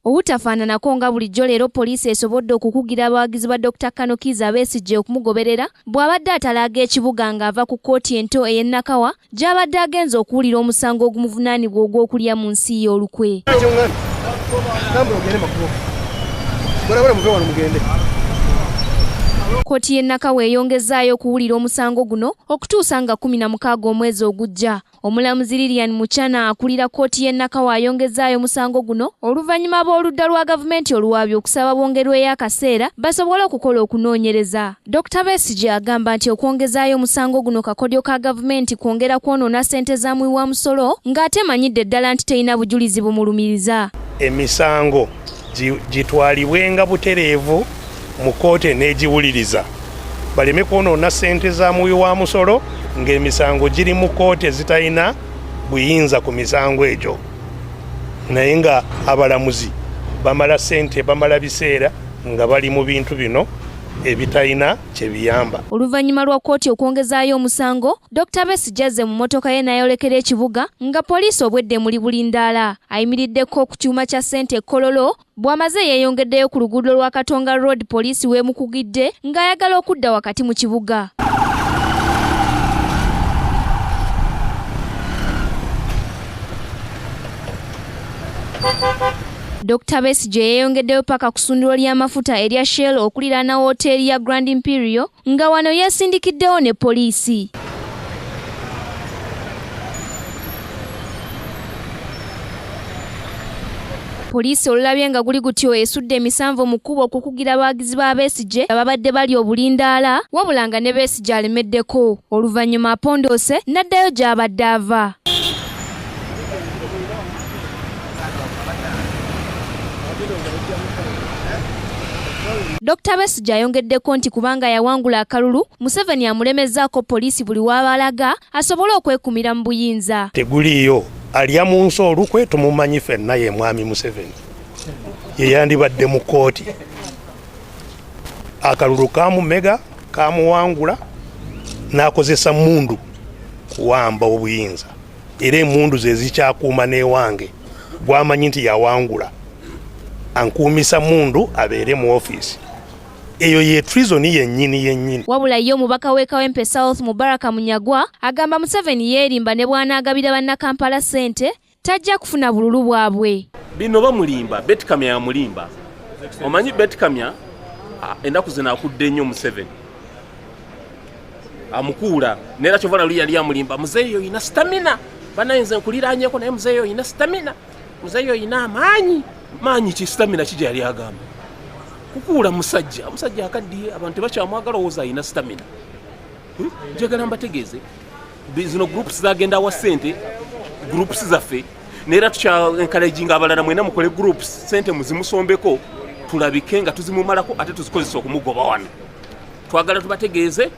Obutafaananako nga bulijjo leero poliisi esobodde okukugira abawagizi ba Dr. Kano Kizza Besigye okumugoberera bw'abadde atalaaga ekibuga ng'ava ku kkooti ento ey'e Nakawa gy'abadde agenze okuwulira omusango ogumuvunaanibwa ogw'okulya mu nsi y'olukwe. Kkooti y'e Nakawa eyongezaayo okuwulira omusango guno okutuusa nga 16 omwezi ogujja. Omulamuzi Lilian Muchana akulira kkooti y'e Nakawa ayongezaayo omusango guno oluvannyuma b'oludda lwa gavumenti oluwabyo okusaba bongerweyo akaseera basobole okukola okunoonyereza. Dr. Besigye agamba nti okwongezaayo omusango guno kakodyo ka gavumenti kwongera kwonoona ssente za muwi wa musolo ng'ate manyidde ddala nti terina bujulizi bumulumiriza. Emisango gitwalibwenga butereevu mu kkooti n'egiwuliriza baleme kwonoona ssente za muwi wa musolo ng'emisango giri mu kkooti ezitalina buyinza ku misango egyo naye nga abalamuzi bamala ssente bamala biseera nga bali mu bintu bino ebitalina kye biyamba. Oluvannyuma lwa kkooti okwongezaayo omusango, Dr. Besigye azze mu mmotoka ye n'ayolekera ekibuga nga poliisi obwedde muli bulindaala ayimiriddeko ku kyuma kya ssente Kololo bw'amaze yeeyongeddeyo ku luguudo lwa Katonga Road poliisi weemukugidde ng'ayagala okudda wakati mu kibuga. Dr. Besigye yeeyongeddeyo paka ku ssundiro ly'amafuta erya Shell okuliraana wooteeri ya Grand Imperial nga wano yeesindikiddewo ne poliisi. Poliisi olulabye nga guli gutyo esudde emisanvu mu kkubo okukugira abawagizi ba Besigye ababadde bali obulindaala wabula nga ne Besigye alemeddeko. Oluvannyuma apondoose n'addayo gy'abadde ava. Dr. Besigye ayongeddeko nti kubanga yawangula akalulu, Museveni amulemezzaako poliisi buli w'abalaga asobole okwekumira mu buyinza. Teguliyo alya mu nsi olukwe tumumanyi ffenna ye mwami Museveni ye yandibadde mu kkooti akalulu kamumega kamuwangula n'akozesa mundu kuwamba obuyinza era emundu ze zikyakuuma n'ewange gwamanyi nti yawangula ankuumisa mundu abeere mu ofiisi eyo ye treason yennyini. Wabula ye omubaka w'e Kawempe South Mubaraka Munyagwa agamba Museveni yeerimba ne bw'anaagabira bannakampala ssente tajja kufuna bululu bwabwe. Bino bamulimba, Betty Kamya yamulimba. Omanyi Betty Kamya ennaku zino akudde nnyo Museveni. Amukuula neera kyovala luli yali amulimba muzeeyi oyina stamina. Banayinza nkuliraanyeeko naye muzeeyi oyina stamina. Muzeeyi oyina maanyi ki stamina ki gye yali agamba. Kukuula musajja akaddiye abantu tebakyamwagala owooza alina stamina. Njagala mbategeeze zino groups zagenda wa ssente groups zaffe neera tukya-encouraging abalala mwena mukole groups ssente muzimusombeko tulabike nga tuzimumalako ate tuzikozesa okumugoba wano. Twagala tubategeeze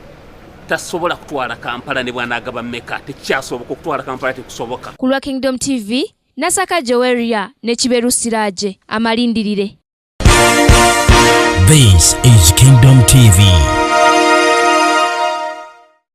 tasobola kutwala Kampala ne bw'anaagaba mmeka tekyasoboka okutwala Kampala tekusoboka. Ku lwa Kingdom TV Nasaka Joweria ne Kiberu Siraje amalindirire. This is Kingdom TV.